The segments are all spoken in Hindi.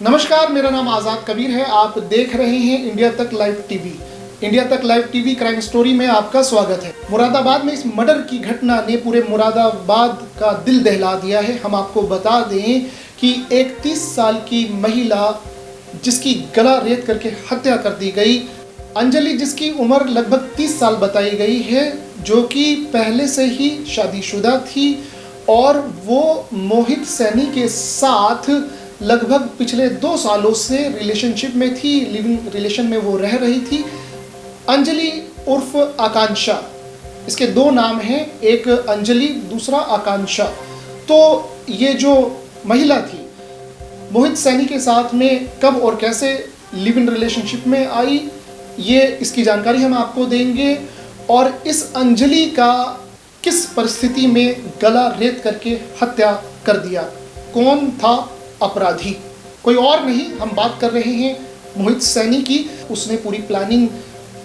नमस्कार, मेरा नाम आज़ाद कबीर है। आप देख रहे हैं इंडिया तक लाइव टीवी। इंडिया तक लाइव टीवी क्राइम स्टोरी में आपका स्वागत है। मुरादाबाद में इस मर्डर की घटना ने पूरे मुरादाबाद का दिल दहला दिया है। हम आपको बता दें कि एक 30 साल की महिला जिसकी गला रेत करके हत्या कर दी गई, अंजलि, जिसकी उम्र लगभग 30 साल बताई गई है, जो कि पहले से ही शादीशुदा थी और वो मोहित सैनी के साथ लगभग पिछले 2 सालों से रिलेशनशिप में थी, लिविंग रिलेशन में वो रह रही थी। अंजलि उर्फ आकांक्षा, इसके 2 नाम हैं, एक अंजलि, दूसरा आकांक्षा। तो ये जो महिला थी मोहित सैनी के साथ में कब और कैसे लिव इन रिलेशनशिप में आई, ये इसकी जानकारी हम आपको देंगे। और इस अंजलि का किस परिस्थिति में गला रेत करके हत्या कर दिया, कौन था अपराधी, कोई और नहीं, हम बात कर रहे हैं मोहित सैनी की। उसने पूरी प्लानिंग,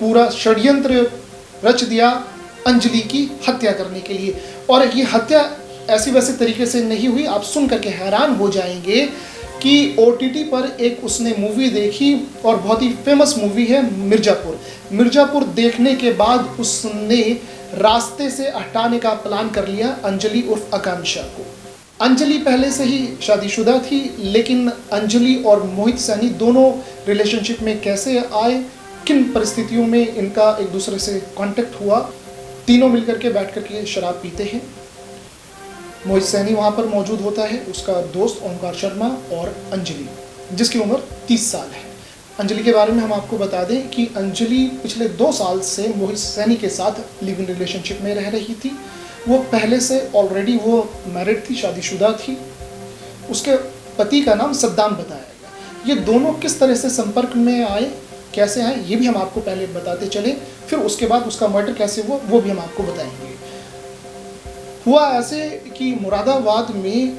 पूरा षड्यंत्र रच दिया अंजलि की हत्या करने के लिए। और ये हत्या ऐसी वैसे तरीके से नहीं हुई। आप सुन करके हैरान हो जाएंगे कि OTT पर एक उसने मूवी देखी और बहुत ही फेमस मूवी है मिर्ज़ापुर। मिर्ज़ापुर देखने के बाद उसने रास्ते से हटाने का प्लान कर लिया अंजलि उर्फ आकांक्षा को। अंजलि पहले से ही शादीशुदा थी, लेकिन अंजलि और मोहित सैनी दोनों रिलेशनशिप में कैसे आए, किन परिस्थितियों में इनका एक दूसरे से कांटेक्ट हुआ। तीनों मिलकर के बैठ कर के शराब पीते हैं। मोहित सैनी वहाँ पर मौजूद होता है, उसका दोस्त ओंकार शर्मा और अंजलि, जिसकी उम्र 30 साल है। अंजलि के बारे में हम आपको बता दें कि अंजलि पिछले 2 साल से मोहित सैनी के साथ लिव इन रिलेशनशिप में रह रही थी। वो पहले से ऑलरेडी वो मैरिड थी, शादीशुदा थी। उसके पति का नाम सद्दाम बताया गया। ये दोनों किस तरह से संपर्क में आए, कैसे आए, ये भी हम आपको पहले बताते चले, फिर उसके बाद उसका मर्डर कैसे हुआ वो भी हम आपको बताएंगे। हुआ ऐसे कि मुरादाबाद में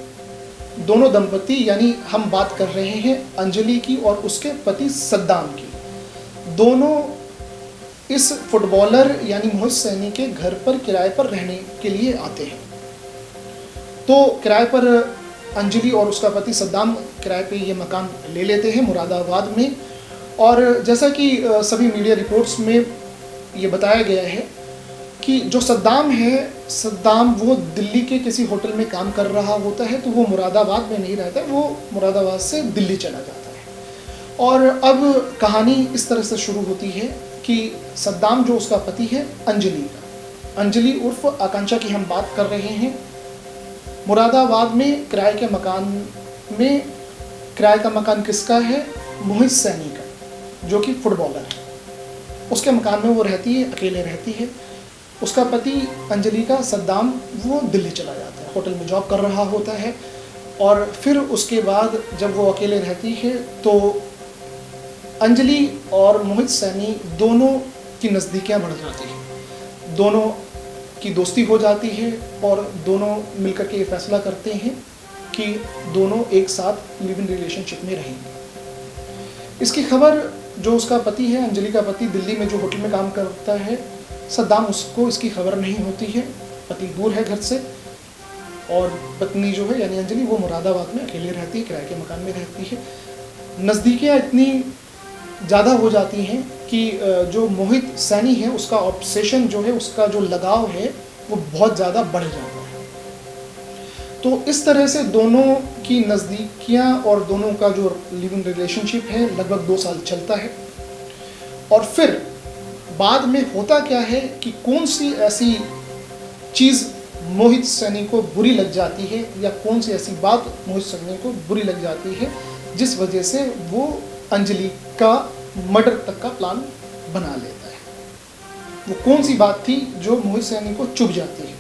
दोनों दंपति, यानी हम बात कर रहे हैं अंजलि की और उसके पति सद्दाम की, दोनों इस फुटबॉलर यानी मोहित सैनी के घर पर किराए पर रहने के लिए आते हैं। तो किराए पर अंजलि और उसका पति सद्दाम किराए पे ये मकान ले लेते हैं मुरादाबाद में। और जैसा कि सभी मीडिया रिपोर्ट्स में ये बताया गया है कि जो सद्दाम है, सद्दाम वो दिल्ली के किसी होटल में काम कर रहा होता है, तो वो मुरादाबाद में नहीं रहता, वो मुरादाबाद से दिल्ली चला जाता है। और अब कहानी इस तरह से शुरू होती है कि सद्दाम जो उसका पति है, अंजलि उर्फ आकांक्षा की हम बात कर रहे हैं, मुरादाबाद में किराए के मकान में, किराए का मकान किसका है? मोहित सैनी का, जो कि फुटबॉलर है। उसके मकान में वो रहती है, अकेले रहती है। उसका पति अंजलि का सद्दाम वो दिल्ली चला जाता है, होटल में जॉब कर रहा होता है। और फिर उसके बाद जब वो अकेले रहती है तो अंजलि और मोहित सैनी दोनों की नज़दीकियाँ बढ़ जाती हैं, दोनों की दोस्ती हो जाती है और दोनों मिलकर के ये फैसला करते हैं कि दोनों एक साथ लिव इन रिलेशनशिप में रहेंगे। इसकी खबर जो उसका पति है, अंजलि का पति, दिल्ली में जो होटल में काम करता है, सद्दाम, उसको इसकी खबर नहीं होती है। पति दूर है घर से और पत्नी जो है यानी अंजलि वो मुरादाबाद में अकेले रहती है, किराए के मकान में रहती है। नज़दीकियाँ इतनी ज़्यादा हो जाती हैं कि जो मोहित सैनी है उसका ऑब्सेशन जो है, उसका जो लगाव है वो बहुत ज़्यादा बढ़ जाता है। तो इस तरह से दोनों की नज़दीकियाँ और दोनों का जो लिव इन रिलेशनशिप है लगभग 2 साल चलता है। और फिर बाद में होता क्या है कि कौन सी ऐसी चीज़ मोहित सैनी को बुरी लग जाती है या कौन सी ऐसी बात मोहित सैनी को बुरी लग जाती है जिस वजह से वो अंजलि का मर्डर तक का प्लान बना लेता है। वो कौन सी बात थी जो मोहित सैनी को चुभ जाती है?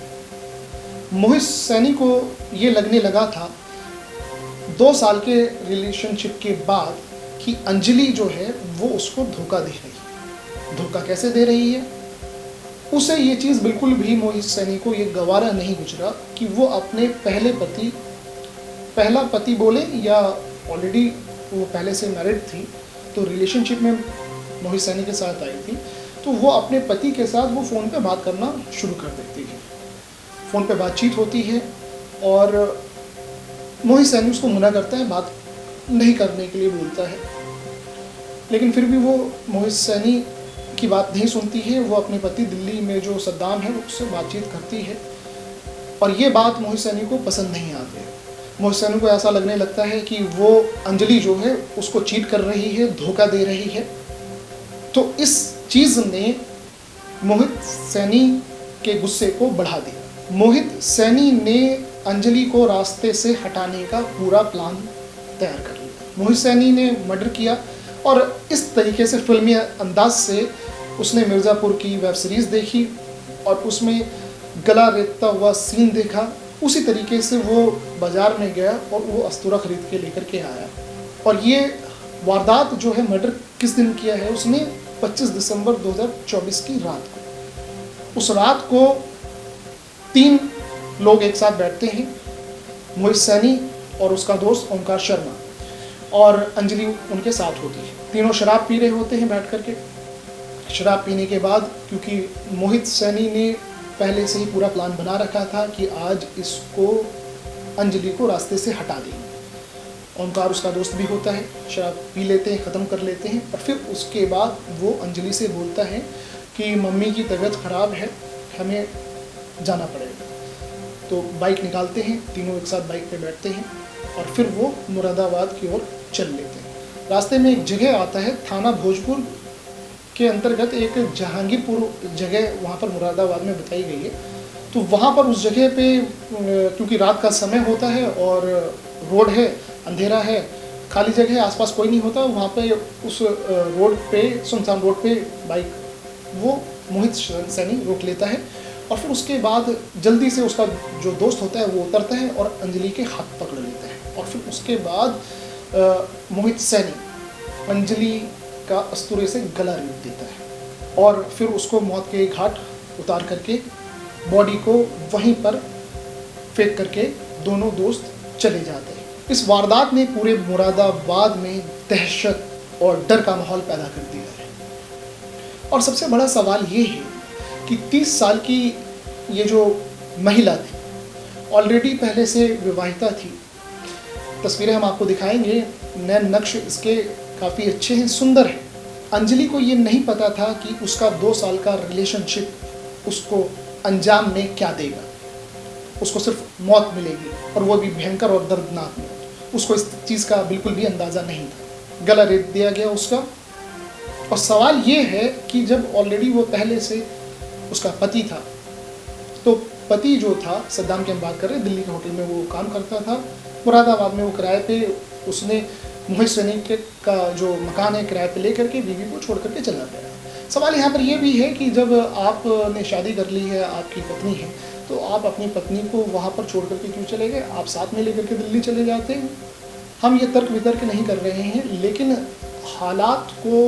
मोहित सैनी को ये लगने लगा था 2 साल के रिलेशनशिप के बाद कि अंजलि जो है वो उसको धोखा दे रही है। धोखा कैसे दे रही है? उसे ये चीज़ बिल्कुल भी मोहित सैनी को ये गवारा नहीं गुजरा कि वो अपने पहला पति बोले या ऑलरेडी वो पहले से मैरिड थी, तो रिलेशनशिप में मोहित सैनी के साथ आई थी, तो वो अपने पति के साथ वो फ़ोन पे बात करना शुरू कर देती है। फ़ोन पे बातचीत होती है और मोहित सैनी उसको मना करता है बात नहीं करने के लिए बोलता है, लेकिन फिर भी वो मोहित सैनी की बात नहीं सुनती है। वो अपने पति दिल्ली में जो सद्दाम है उससे बातचीत करती है और ये बात मोहित सैनी को पसंद नहीं आती है। मोहित सैनी को ऐसा लगने लगता है कि वो अंजलि जो है उसको चीट कर रही है, धोखा दे रही है। तो इस चीज़ ने मोहित सैनी के गुस्से को बढ़ा दिया। मोहित सैनी ने अंजलि को रास्ते से हटाने का पूरा प्लान तैयार कर लिया। मोहित सैनी ने मर्डर किया और इस तरीके से फिल्मी अंदाज से उसने मिर्ज़ापुर की वेब सीरीज़ देखी और उसमें गला रेतता हुआ सीन देखा। उसी तरीके से वो बाज़ार में गया और वो अस्तूरा ख़रीद के लेकर के आया। और ये वारदात जो है, मर्डर किस दिन किया है उसने, 25 दिसंबर 2024 की रात को। उस रात को 3 लोग एक साथ बैठते हैं, मोहित सैनी और उसका दोस्त ओंकार शर्मा, और अंजलि उनके साथ होती है। तीनों शराब पी रहे होते हैं बैठ करके। शराब पीने के बाद, क्योंकि मोहित सैनी ने पहले से ही पूरा प्लान बना रखा था कि आज इसको अंजलि को रास्ते से हटा देंगे। ओंकार उसका दोस्त भी होता है, शराब पी लेते हैं, ख़त्म कर लेते हैं और फिर उसके बाद वो अंजलि से बोलता है कि मम्मी की तबीयत ख़राब है, हमें जाना पड़ेगा। तो बाइक निकालते हैं, तीनों एक साथ बाइक पे बैठते हैं और फिर वो मुरादाबाद की ओर चल लेते हैं। रास्ते में एक जगह आता है, थाना भोजपुर के अंतर्गत एक जहांगीरपुर जगह वहाँ पर मुरादाबाद में बताई गई है। तो वहाँ पर उस जगह पे, क्योंकि रात का समय होता है और रोड है, अंधेरा है, खाली जगह है, आसपास कोई नहीं होता, वहाँ पे उस रोड पे, सुनसान रोड पे बाइक वो मोहित सैनी रोक लेता है और फिर उसके बाद जल्दी से उसका जो दोस्त होता है वो उतरता है और अंजलि के हाथ पकड़ लेता है। और फिर उसके बाद मोहित सैनी अंजलि का अस्तूरे से गला रेत देता है और फिर उसको मौत के घाट उतार करके बॉडी को वहीं पर फेंक करके दोनों दोस्त चले जाते हैं। इस वारदात ने पूरे मुरादाबाद में दहशत और डर का माहौल पैदा कर दिया है। और सबसे बड़ा सवाल ये है कि 30 साल की ये जो महिला थी, ऑलरेडी पहले से विवाहिता थी। तस्वीरें हम आपको दिखाएंगे, नैन नक्श इसके काफ़ी अच्छे हैं, सुंदर है। अंजलि को ये नहीं पता था कि उसका 2 साल का रिलेशनशिप उसको अंजाम में क्या देगा। उसको सिर्फ मौत मिलेगी और वो भी भयंकर और दर्दनाक मौत। उसको इस चीज़ का बिल्कुल भी अंदाज़ा नहीं था। गला रेत दिया गया उसका। और सवाल ये है कि जब ऑलरेडी वो पहले से उसका पति था, तो पति जो था, सद्दाम की हम बात कर रहे हैं, दिल्ली के होटल में वो काम करता था। मुरादाबाद में वो किराए पे उसने मोहित सैनी का जो मकान है किराए पे लेकर के बीवी को छोड़ करके चला गया। सवाल यहाँ पर यह भी है कि जब आपने शादी कर ली है, आपकी पत्नी है, तो आप अपनी पत्नी को वहाँ पर छोड़ करके क्यों चले गए? आप साथ में लेकर के दिल्ली चले जाते हैं। हम ये तर्क वितर्क नहीं कर रहे हैं, लेकिन हालात को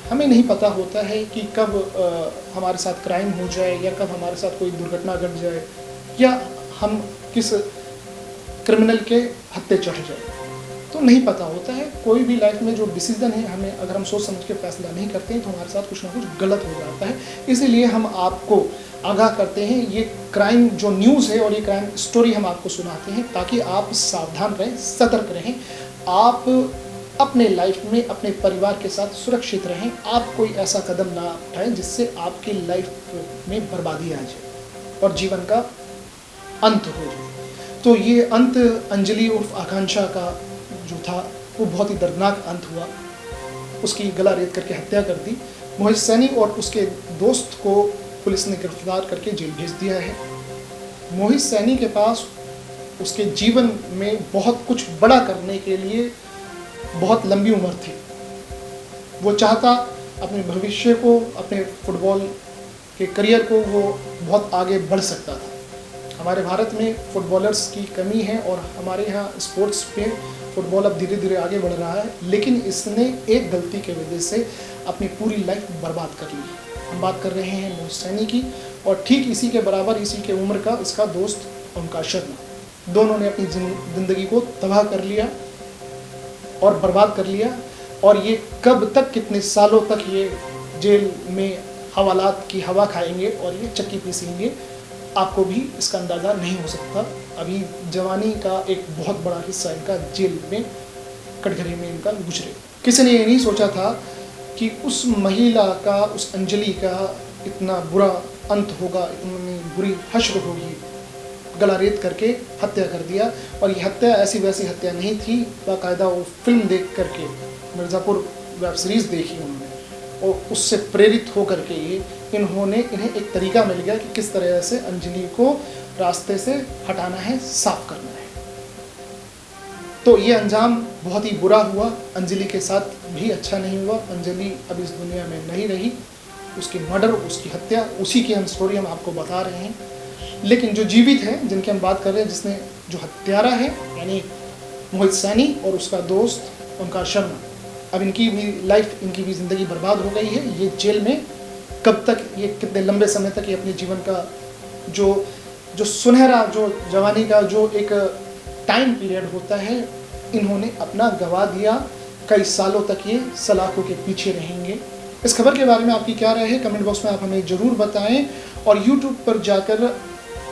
हमें नहीं पता होता है कि कब हमारे साथ क्राइम हो जाए या कब हमारे साथ कोई दुर्घटना घट जाए या हम किस क्रिमिनल के हत्थे चढ़ जाए, तो नहीं पता होता है। कोई भी लाइफ में जो डिसीजन है, हमें अगर हम सोच समझ के फैसला नहीं करते हैं तो हमारे साथ कुछ ना कुछ गलत हो जाता है। इसीलिए हम आपको आगाह करते हैं, ये क्राइम जो न्यूज़ है और ये क्राइम स्टोरी हम आपको सुनाते हैं ताकि आप सावधान रहें, सतर्क रहें, आप अपने लाइफ में अपने परिवार के साथ सुरक्षित रहें। आप कोई ऐसा कदम ना उठाएं जिससे आपकी लाइफ में बर्बादी आ जाए और जीवन का अंत हो जाए। तो ये अंत अंजलि उर्फ आकांक्षा का जो था वो बहुत ही दर्दनाक अंत हुआ। उसकी गला रेत करके हत्या कर दी। मोहित सैनी और उसके दोस्त को पुलिस ने गिरफ्तार करके जेल भेज दिया है। मोहित सैनी के पास उसके जीवन में बहुत कुछ बड़ा करने के लिए बहुत लंबी उम्र थी। वो चाहता अपने भविष्य को, अपने फुटबॉल के करियर को वो बहुत आगे बढ़ सकता था। हमारे भारत में फुटबॉलर्स की कमी है और हमारे यहाँ स्पोर्ट्स पे फुटबॉल अब धीरे धीरे आगे बढ़ रहा है, लेकिन इसने एक गलती की वजह से अपनी पूरी लाइफ बर्बाद कर ली। हम बात कर रहे हैं मोहित सैनी की और ठीक इसी के बराबर, इसी के उम्र का इसका दोस्त ओंकार शर्मा। दोनों ने अपनी ज़िंदगी को तबाह कर लिया और बर्बाद कर लिया। और ये कब तक, कितने सालों तक ये जेल में हवालात की हवा खाएंगे और ये चक्की पीसेंगे, आपको भी इसका अंदाज़ा नहीं हो सकता। अभी जवानी का एक बहुत बड़ा हिस्सा इनका जेल में कटघरे में इनका गुजरे। किसी ने ये नहीं सोचा था कि उस महिला का, उस अंजलि का इतना बुरा अंत होगा, इतनी बुरी हश्र होगी। गला रेत करके हत्या कर दिया। और ये हत्या ऐसी वैसी हत्या नहीं थी, बाकायदा वो फिल्म देख करके, मिर्ज़ापुर वेब सीरीज़ देखी उन्होंने और उससे प्रेरित होकर के इन्हें एक तरीका मिल गया कि किस तरह से अंजलि को रास्ते से हटाना है, साफ करना है। तो ये अंजाम बहुत ही बुरा हुआ। अंजलि के साथ भी अच्छा नहीं हुआ। अंजलि अब इस दुनिया में नहीं रही। उसकी मर्डर, उसकी हत्या, उसी की हम स्टोरी हम आपको बता रहे हैं। लेकिन जो जीवित हैं, जिनकी हम बात कर रहे हैं, जिसने जो हत्यारा है यानी मोहित सैनी और उसका दोस्त ओंकार शर्मा, अब इनकी भी लाइफ, इनकी भी ज़िंदगी बर्बाद हो गई है। ये जेल में कब तक, ये कितने लंबे समय तक ये अपने जीवन का जो सुनहरा, जो जवानी का जो एक टाइम पीरियड होता है, इन्होंने अपना गवा दिया। कई सालों तक ये सलाखों के पीछे रहेंगे। इस खबर के बारे में आपकी क्या राय है, कमेंट बॉक्स में आप हमें ज़रूर बताएं। और यूट्यूब पर जाकर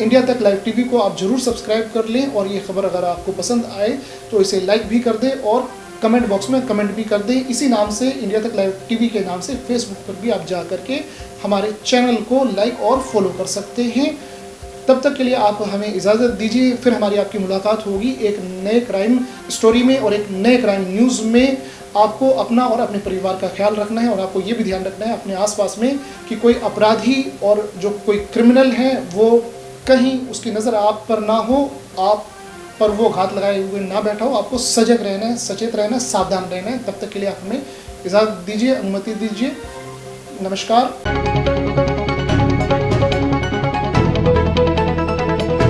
इंडिया तक लाइव टीवी को आप ज़रूर सब्सक्राइब कर लें। और ये खबर अगर आपको पसंद आए तो इसे लाइक भी कर दें और कमेंट बॉक्स में कमेंट भी कर दें। इसी नाम से, इंडिया तक लाइव टीवी के नाम से फेसबुक पर भी आप जा करके हमारे चैनल को लाइक और फॉलो कर सकते हैं। तब तक के लिए आप हमें इजाज़त दीजिए। फिर हमारी आपकी मुलाकात होगी एक नए क्राइम स्टोरी में और एक नए क्राइम न्यूज़ में। आपको अपना और अपने परिवार का ख्याल रखना है और आपको ये भी ध्यान रखना है अपने आसपास में कि कोई अपराधी और जो कोई क्रिमिनल है वो कहीं उसकी नज़र आप पर ना हो, आप पर वो घात लगाए हुए ना बैठा हो। आपको सजग रहना है, सचेत रहना है, सावधान रहना है। तब तक के लिए आप हमें इजाज़त दीजिए, अनुमति दीजिए। नमस्कार।